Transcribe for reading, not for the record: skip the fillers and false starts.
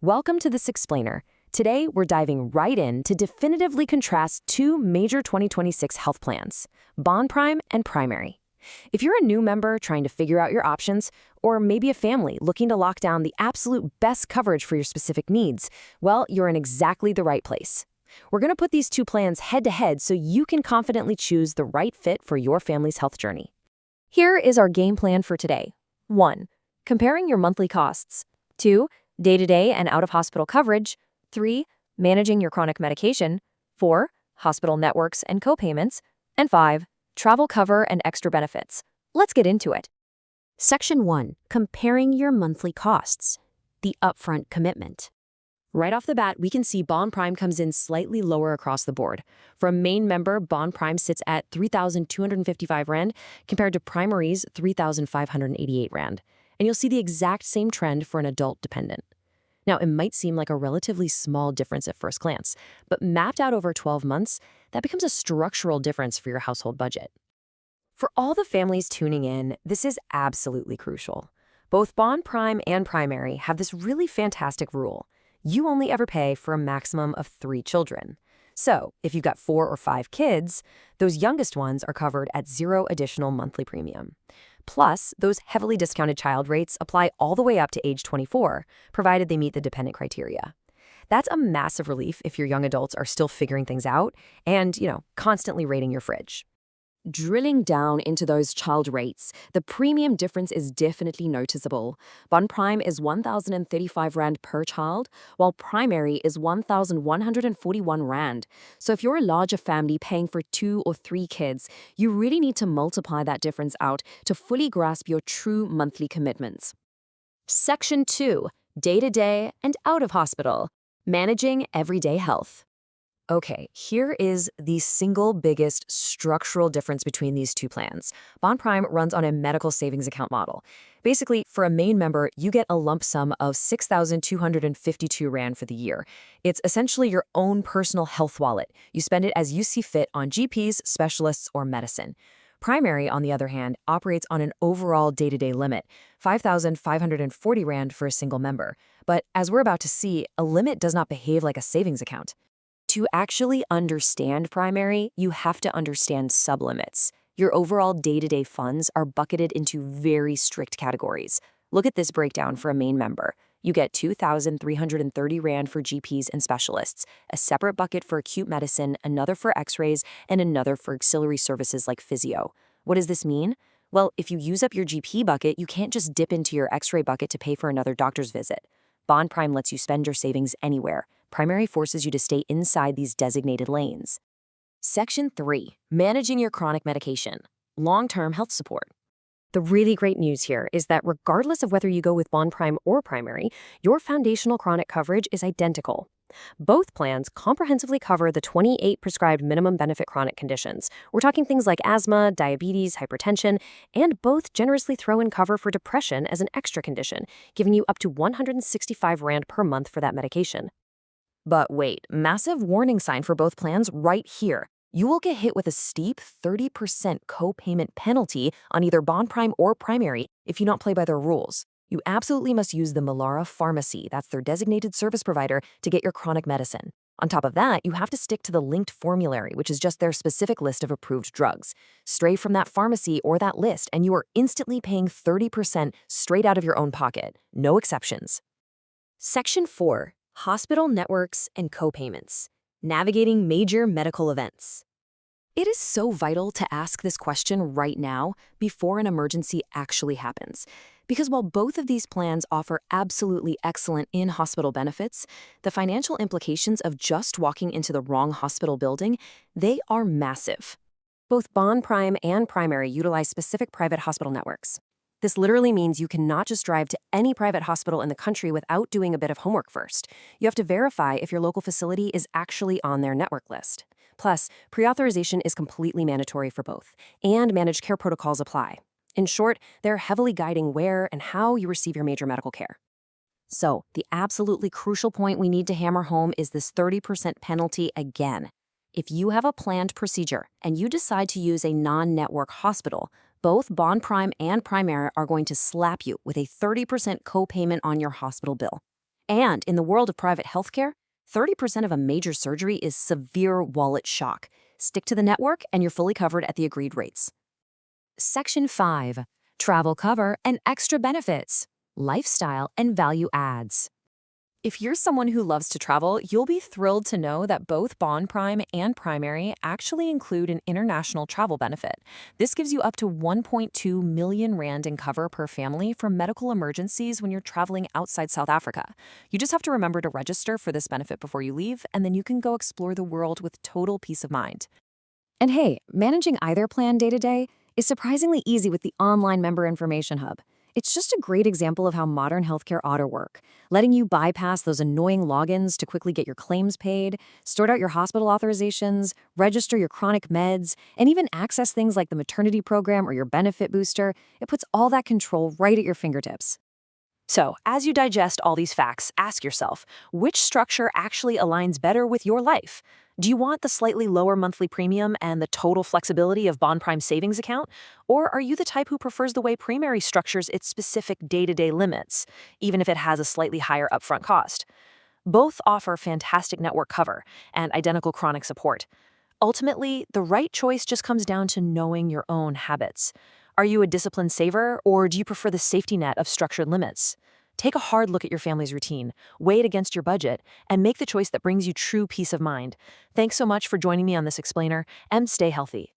Welcome to this explainer. Today, we're diving right in to definitively contrast two major 2026 health plans, BonPrime and Primary. If you're a new member trying to figure out your options, or maybe a family looking to lock down the absolute best coverage for your specific needs, well, you're in exactly the right place. We're going to put these two plans head-to-head so you can confidently choose the right fit for your family's health journey. Here is our game plan for today. 1. Comparing your monthly costs. 2. Day-to-day and out-of-hospital coverage. 3. Managing your chronic medication. 4. Hospital networks and co-payments. And 5. Travel cover and extra benefits. Let's get into it. Section 1. Comparing your monthly costs. The upfront commitment. Right off the bat, we can see BonPrime comes in slightly lower across the board. For a main member, BonPrime sits at 3,255 Rand compared to Primary's 3,588 Rand. And you'll see the exact same trend for an adult dependent. Now, it might seem like a relatively small difference at first glance, but mapped out over 12 months, that becomes a structural difference for your household budget. For all the families tuning in, this is absolutely crucial. Both BonPrime and Primary have this really fantastic rule. You only ever pay for a maximum of 3 children. So, if you've got 4 or 5 kids, those youngest ones are covered at 0 additional monthly premium. Plus, those heavily discounted child rates apply all the way up to age 24, provided they meet the dependent criteria. That's a massive relief if your young adults are still figuring things out and, constantly rating your fridge. Drilling down into those child rates, the premium difference is definitely noticeable. BonPrime is 1,035 Rand per child, while Primary is 1,141 Rand. So if you're a larger family paying for 2 or 3 kids, you really need to multiply that difference out to fully grasp your true monthly commitments. Section 2. Day-to-day and out-of-hospital. Managing everyday health. Okay, here is the single biggest structural difference between these two plans. BonPrime runs on a medical savings account model. Basically, for a main member, you get a lump sum of 6,252 Rand for the year. It's essentially your own personal health wallet. You spend it as you see fit on GPs, specialists, or medicine. Primary, on the other hand, operates on an overall day-to-day limit, 5,540 Rand for a single member. But as we're about to see, a limit does not behave like a savings account. To actually understand Primary, you have to understand sublimits. Your overall day-to-day funds are bucketed into very strict categories. Look at this breakdown for a main member. You get 2,330 Rand for GPs and specialists, a separate bucket for acute medicine, another for x-rays, and another for auxiliary services like physio. What does this mean? Well, if you use up your GP bucket, you can't just dip into your x-ray bucket to pay for another doctor's visit. BonPrime lets you spend your savings anywhere. Primary forces you to stay inside these designated lanes. Section 3. Managing your chronic medication. Long-term health support. The really great news here is that regardless of whether you go with BonPrime or Primary, your foundational chronic coverage is identical. Both plans comprehensively cover the 28 prescribed minimum benefit chronic conditions. We're talking things like asthma, diabetes, hypertension, and both generously throw in cover for depression as an extra condition, giving you up to 165 Rand per month for that medication. But wait, massive warning sign for both plans right here. You will get hit with a steep 30% co-payment penalty on either BonPrime or Primary if you not play by their rules. You absolutely must use the Melara Pharmacy, that's their designated service provider, to get your chronic medicine. On top of that, you have to stick to the linked formulary, which is just their specific list of approved drugs. Stray from that pharmacy or that list, and you are instantly paying 30% straight out of your own pocket. No exceptions. Section 4. Hospital networks and co-payments. Navigating major medical events. It is so vital to ask this question right now before an emergency actually happens. Because while both of these plans offer absolutely excellent in-hospital benefits, the financial implications of just walking into the wrong hospital building, they are massive. Both BonPrime and Primary utilize specific private hospital networks. This literally means you cannot just drive to any private hospital in the country without doing a bit of homework first. You have to verify if your local facility is actually on their network list. Plus, pre-authorization is completely mandatory for both, and managed care protocols apply. In short, they're heavily guiding where and how you receive your major medical care. So, the absolutely crucial point we need to hammer home is this 30% penalty again. If you have a planned procedure and you decide to use a non-network hospital, both BonPrime and Primary are going to slap you with a 30% co-payment on your hospital bill. And in the world of private healthcare, 30% of a major surgery is severe wallet shock. Stick to the network and you're fully covered at the agreed rates. Section 5. Travel cover and extra benefits. Lifestyle and value adds. If you're someone who loves to travel, you'll be thrilled to know that both BonPrime and Primary actually include an international travel benefit. This gives you up to 1.2 million rand in cover per family for medical emergencies when you're traveling outside South Africa. You just have to remember to register for this benefit before you leave, and then you can go explore the world with total peace of mind. And hey, managing either plan day to day is surprisingly easy with the online member information hub. It's just a great example of how modern healthcare ought to work, letting you bypass those annoying logins to quickly get your claims paid, sort out your hospital authorizations, register your chronic meds, and even access things like the maternity program or your benefit booster. It puts all that control right at your fingertips. So, as you digest all these facts, ask yourself, which structure actually aligns better with your life? Do you want the slightly lower monthly premium and the total flexibility of BonPrime savings account? Or are you the type who prefers the way Primary structures its specific day-to-day limits, even if it has a slightly higher upfront cost? Both offer fantastic network cover and identical chronic support. Ultimately, the right choice just comes down to knowing your own habits. Are you a disciplined saver, or do you prefer the safety net of structured limits? Take a hard look at your family's routine, weigh it against your budget, and make the choice that brings you true peace of mind. Thanks so much for joining me on this explainer, and stay healthy.